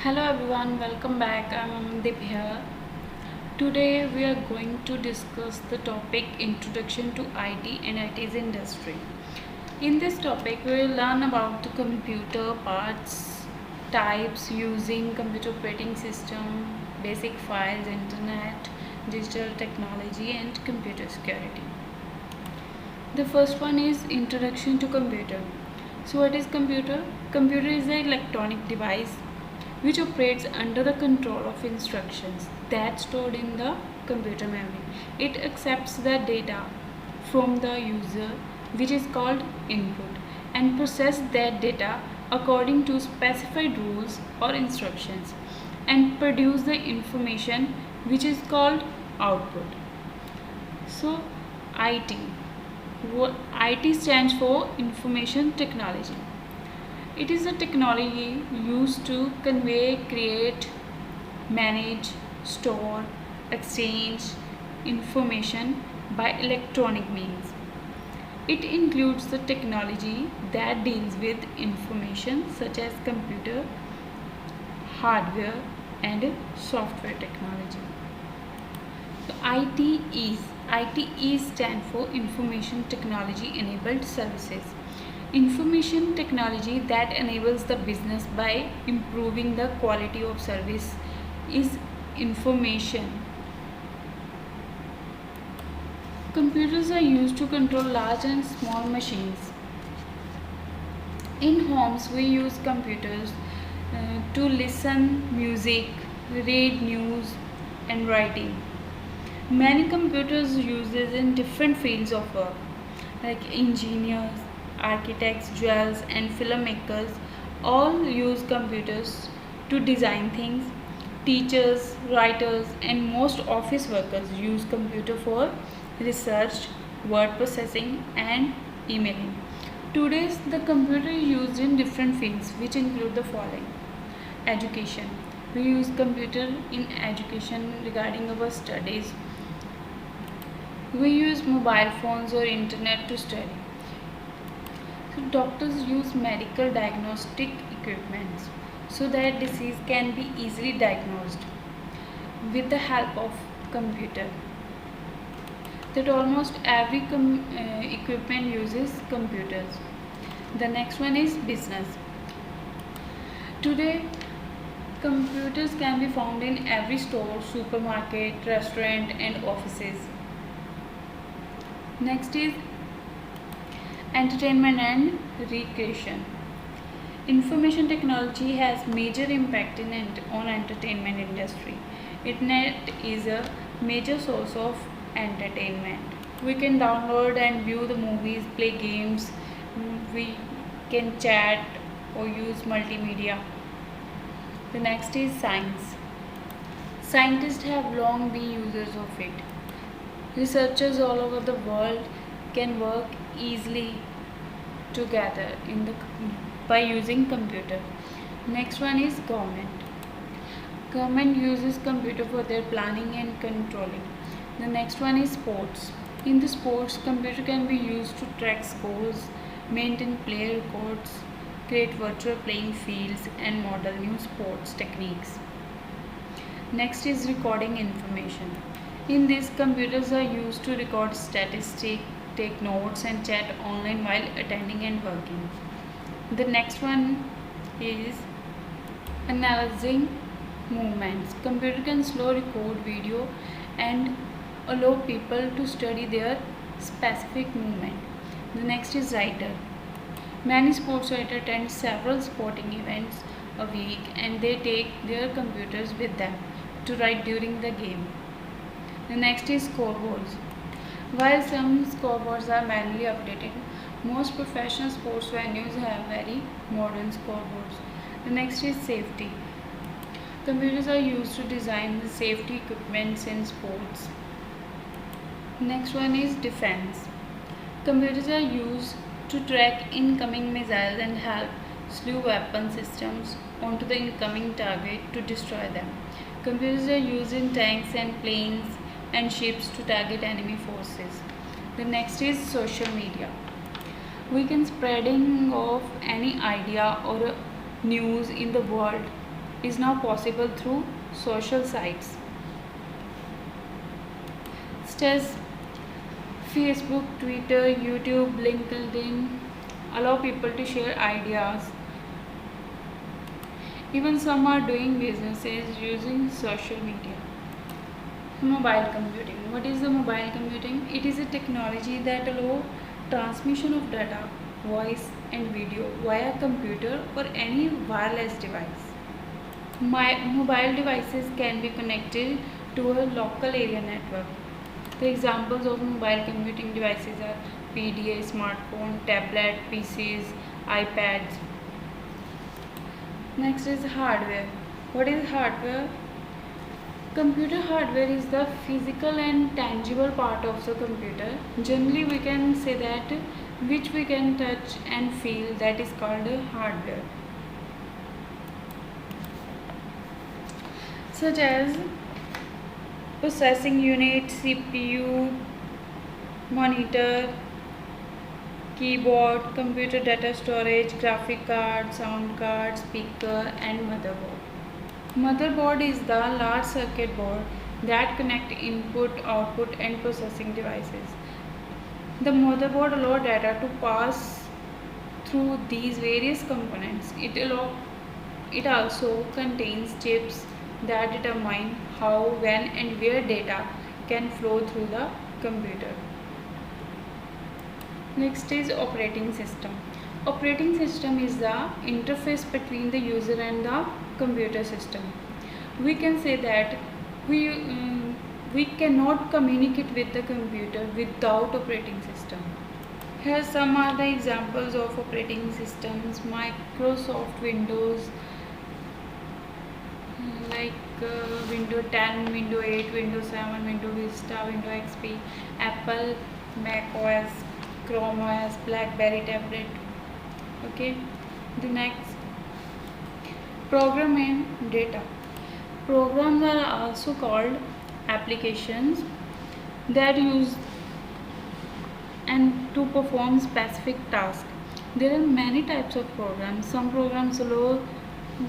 Hello everyone, welcome back. I'm Amandeep here. Today we are going to discuss the topic Introduction to IT and IT's industry. In this topic, we will learn about the computer parts, types, using computer operating system, basic files, internet, digital technology, and computer security. The first one is Introduction to computer. So what is computer? Computer is an electronic device which operates under the control of instructions that stored in the computer memory. It accepts the data from the user, which is called input, and process that data according to specified rules or instructions and produce the information which is called output. So IT. IT stands for Information Technology. It is a technology used to convey, create, manage, store, exchange information by electronic means. It includes the technology that deals with information such as computer, hardware, and software technology. So ITE stand for Information Technology Enabled Services. Information technology that enables the business by improving the quality of service is information. Computers are used to control large and small machines. In homes, we use computers to listen music, read news, and writing. Many computers uses in different fields of work, like engineers, architects, jewelers, and filmmakers all use computers to design things. Teachers, writers, and most office workers use computer for research, word processing, and emailing. Today, the computer is used in different fields, which include the following: education. We use computer in education regarding our studies. We use mobile phones or internet to study. So doctors use medical diagnostic equipments so that disease can be easily diagnosed with the help of computer. That almost every equipment uses computers. The next one is business. Today, computers can be found in every store, supermarket, restaurant, and offices. Next is entertainment and recreation. Information technology has major impact on entertainment industry. Internet is a major source of entertainment. We can download and view the movies, play games, we can chat or use multimedia. The next is science. Scientists have long been users of it. Researchers all over the world can work easily together by using computer. Next one is government. Government uses computer for their planning and controlling. The next one is sports. In the sports, computer can be used to track scores, maintain player records, create virtual playing fields, and model new sports techniques. Next is recording information. In this, computers are used to record statistics, take notes, and chat online while attending and working. The next one is analyzing movements. Computer can slow record video and allow people to study their specific movement. The next is writer. Many sports writers attend several sporting events a week and they take their computers with them to write during the game. The next is scoreboards. While some scoreboards are manually updated, most professional sports venues have very modern scoreboards. The next is safety. Computers are used to design the safety equipments in sports. Next one is defense. Computers are used to track incoming missiles and help slew weapon systems onto the incoming target to destroy them. Computers are used in tanks and planes and ships to target enemy forces. The next is social media. We can spreading of any idea or news in the world is now possible through social sites such as Facebook, Twitter, YouTube, LinkedIn allow people to share ideas. Even some are doing businesses using social media. Mobile computing. What is the mobile computing? It is a technology that allows transmission of data, voice and video via computer or any wireless device. My mobile devices can be connected to a local area network. The examples of mobile computing devices are PDA, smartphone, tablet, PCs, iPads. Next is hardware. What is hardware? Computer hardware is the physical and tangible part of the computer. Generally, we can say that which we can touch and feel, that is called hardware. Such as processing unit, CPU, monitor, keyboard, computer data storage, graphic card, sound card, speaker and motherboard. Motherboard is the large circuit board that connect input, output and processing devices. The motherboard allows data to pass through these various components. It also contains chips that determine how, when and where data can flow through the computer. Next is operating system. Operating system is the interface between the user and the computer system. We can say that we cannot communicate with the computer without operating system. Here some are the examples of operating systems: Microsoft Windows, like Windows 10, Windows 8, Windows 7, Windows Vista, Windows XP, Apple, Mac OS, Chrome OS, BlackBerry tablet. Okay, the next, program and data. Programs are also called applications that use and to perform specific tasks. There are many types of programs. Some programs allow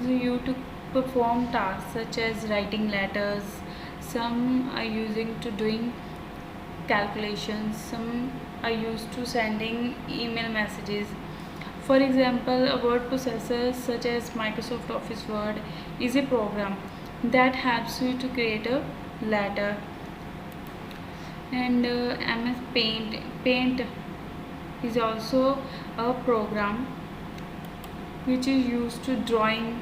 you to perform tasks such as writing letters. Some are using to doing calculations. Some are used to sending email messages. For example, a word processor such as Microsoft Office Word is a program that helps you to create a letter. And MS Paint is also a program which is used to drawing.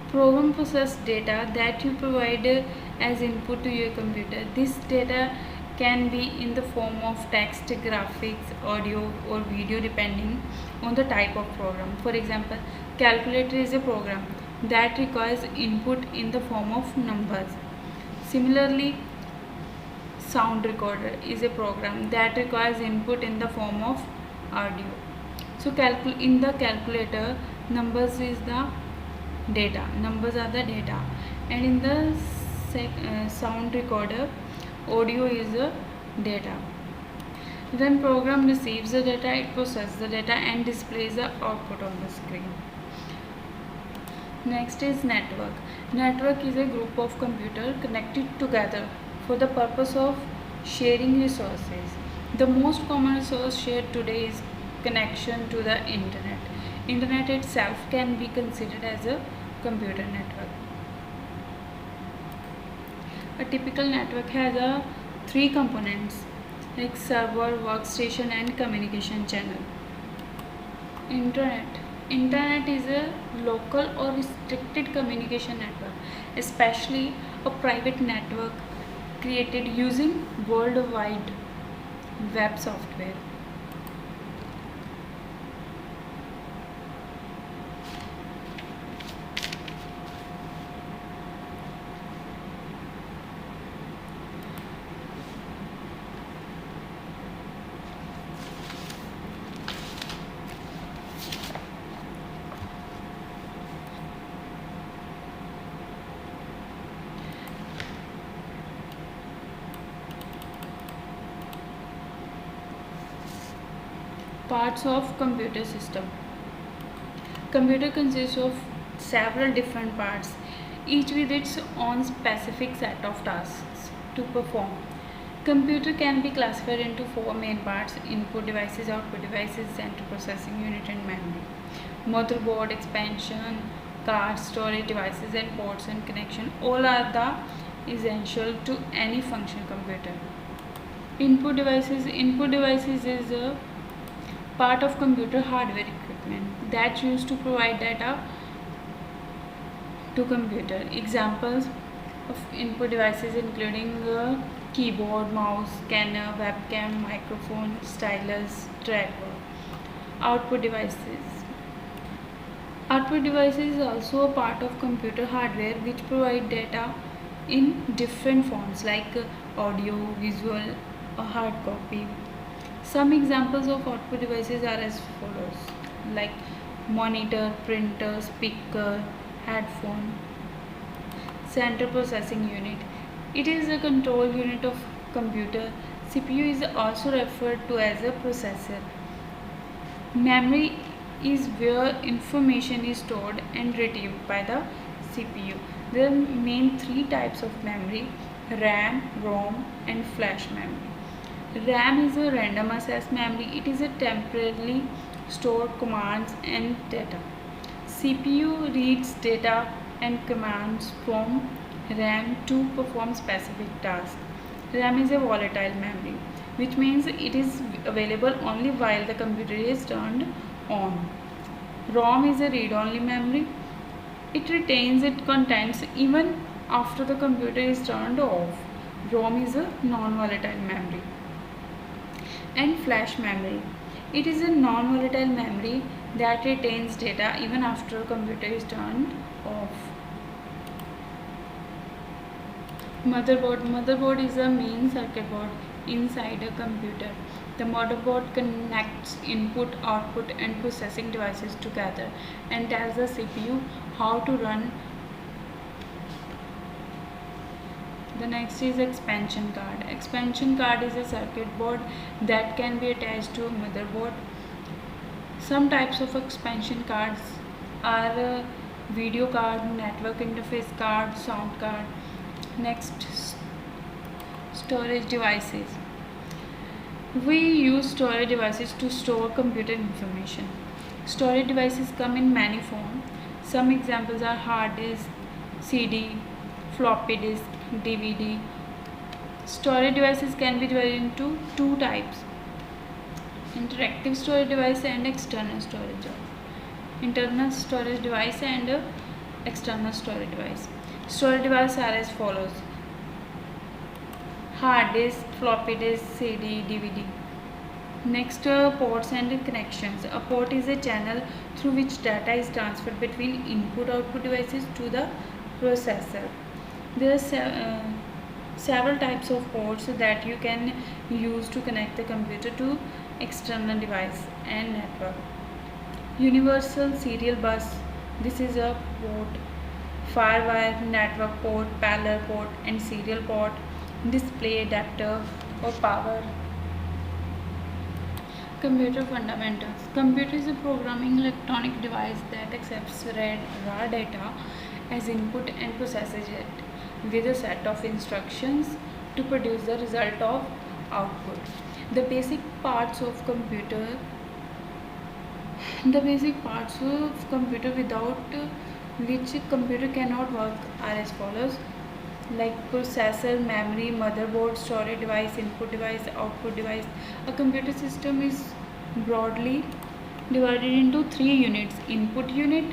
Program process data that you provide as input to your computer. This data can be in the form of text, graphics, audio or video depending on the type of program. For example, calculator is a program that requires input in the form of numbers. Similarly, sound recorder is a program that requires input in the form of audio. So in the calculator, numbers is the data, numbers are the data, and in the sound recorder, audio is the data. When program receives the data, it processes the data and displays the output on the screen. Next is network. Network is a group of computers connected together for the purpose of sharing resources. The most common resource shared today is connection to the internet. Internet itself can be considered as a computer network. A typical network has three components like server, workstation and communication channel. Internet is a local or restricted communication network, especially a private network created using World Wide Web software. Parts of computer system. Computer consists of several different parts, each with its own specific set of tasks to perform. Computer can be classified into four main parts: input devices, output devices, central processing unit, and memory. Motherboard, expansion cards, storage devices, and ports and connection all are the essential to any functional computer. Input devices is a part of computer hardware equipment that's used to provide data to computer. Examples of input devices including keyboard, mouse, scanner, webcam, microphone, stylus, trackball. Output devices. Output devices is also a part of computer hardware which provide data in different forms like audio, visual, or hard copy. Some examples of output devices are as follows, like monitor, printer, speaker, headphone. Central processing unit. It is a control unit of computer. CPU is also referred to as a processor. Memory is where information is stored and retrieved by the CPU. There are main three types of memory: RAM, ROM, and flash memory. RAM is a random access memory. It is a temporarily stored commands and data. CPU reads data and commands from RAM to perform specific tasks. RAM is a volatile memory, which means it is available only while the computer is turned on. ROM is a read-only memory. It retains its contents even after the computer is turned off. ROM is a non-volatile memory. And flash memory. It is a non-volatile memory that retains data even after the computer is turned off. Motherboard is a main circuit board inside a computer. The motherboard connects input, output, and processing devices together and tells the CPU how to run. The next is expansion card. Expansion card is a circuit board that can be attached to a motherboard. Some types of expansion cards are video card, network interface card, sound card. Next, storage devices. We use storage devices to store computer information. Storage devices come in many forms. Some examples are hard disk, CD, floppy disk, DVD. Storage devices can be divided into two types: interactive storage device and external storage device. Internal storage device and external storage device. Storage devices are as follows: hard disk, floppy disk, CD, DVD. Next, ports and connections. A port is a channel through which data is transferred between input-output devices to the processor. There are several types of ports that you can use to connect the computer to external device and network. Universal serial bus. This is a port. Firewire, network port, parallel port, and serial port. Display adapter or power. Computer fundamentals. Computer is a programming electronic device that accepts raw data as input and processes it with a set of instructions to produce the result of output. The basic parts of computer without which computer cannot work are as follows, like processor, memory, motherboard, storage device, input device, output device. A computer system is broadly divided into three units: input unit,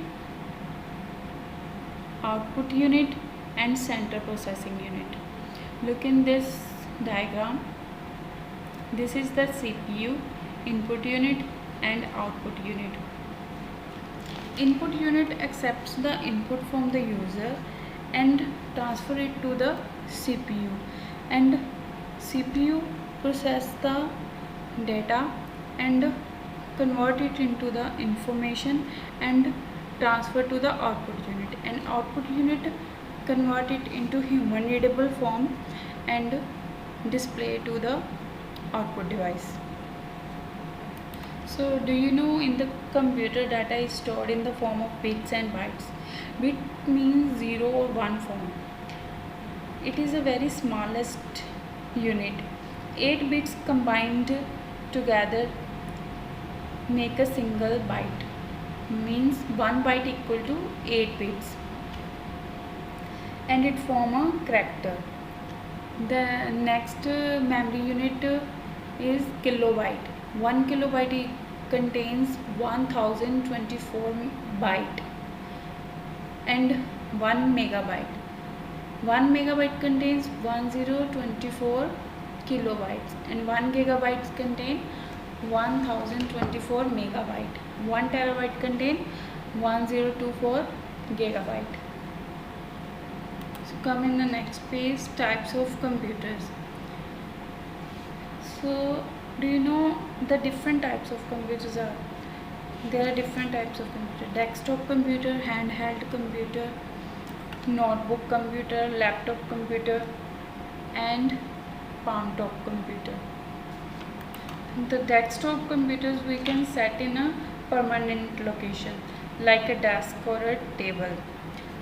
output unit, and central processing unit. Look in this diagram. This is the CPU, input unit, and output unit. Input unit accepts the input from the user and transfer it to the CPU, and CPU process the data and convert it into the information and transfer to the output unit, and output unit convert it into human readable form and display to the output device. So do you know in the computer data is stored in the form of bits and bytes? Bit means 0 or 1 form. It is a very smallest unit. 8 bits combined together make a single byte. Means 1 byte equal to 8 bits. And it form a character. The next memory unit is kilobyte. 1 kilobyte contains 1024 byte, and 1 megabyte. 1 megabyte contains 1024 kilobytes, and 1 gigabyte contain 1024 megabyte. 1 terabyte contain 1024 gigabyte. So come in the next page, types of computers. So do you know the different types of computers are? There are different types of computer: desktop computer, handheld computer, notebook computer, laptop computer, and palm top computer. The desktop computers we can set in a permanent location like a desk or a table.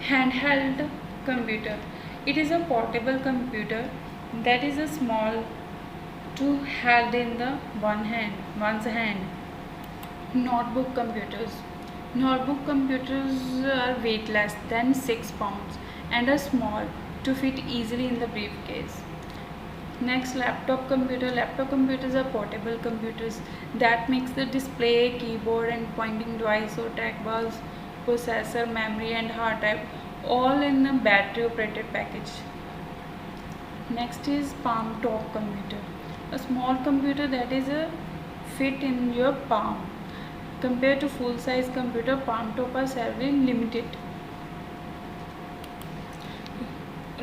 Handheld computer, it is a portable computer that is a small to held in the one's hand. Notebook computers, notebook computers are weightless than 6 pounds and are small to fit easily in the briefcase. Next, laptop computer. Laptop computers are portable computers that mix the display, keyboard and pointing device or trackballs, processor, memory and hard drive all in a battery operated package. Next is palm top computer, a small computer that is a fit in your palm. Compared to full size computer, palm top are severely limited.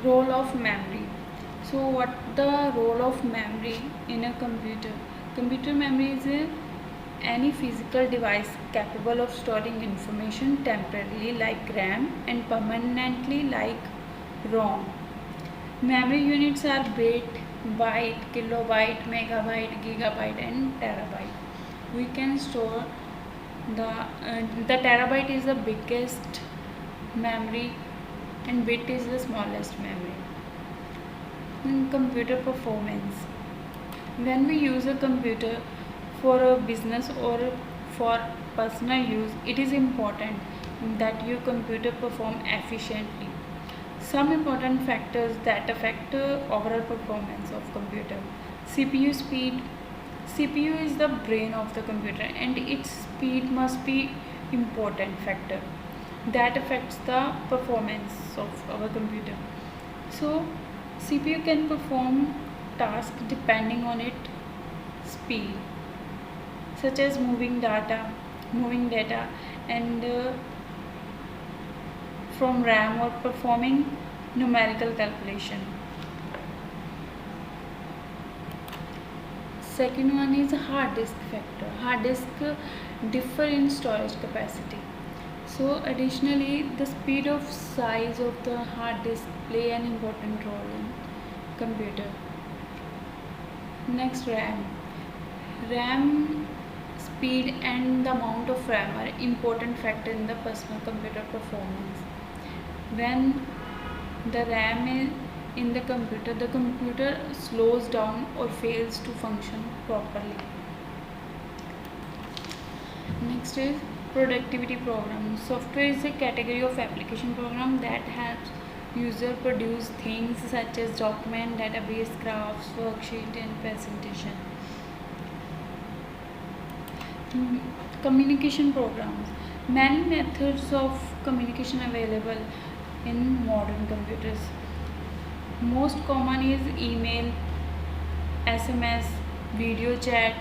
Role of memory. So what the role of memory in a computer? Computer memory is any physical device capable of storing information temporarily like RAM and permanently like ROM. Memory units are bit, byte, kilobyte, megabyte, gigabyte and terabyte. We can store the terabyte is the biggest memory and bit is the smallest memory. In computer performance, when we use a computer for a business or for personal use, it is important that your computer perform efficiently. Some important factors that affect overall performance of computer: CPU speed. CPU is the brain of the computer and its speed must be important factor that affects the performance of our computer. So CPU can perform tasks depending on its speed, such as moving data and from RAM or performing numerical calculation. Second one is hard disk factor. Hard disk differ in storage capacity. So additionally, the speed of size of the hard disk play an important role in computer. Next, RAM. RAM speed and the amount of RAM are important factor in the personal computer performance. When the RAM is in the computer slows down or fails to function properly. Next is productivity program. Software is a category of application program that helps user produce things such as document, database, graphs, worksheet and presentation. Communication programs. Many methods of communication available in modern computers. Most common is email, SMS, video chat,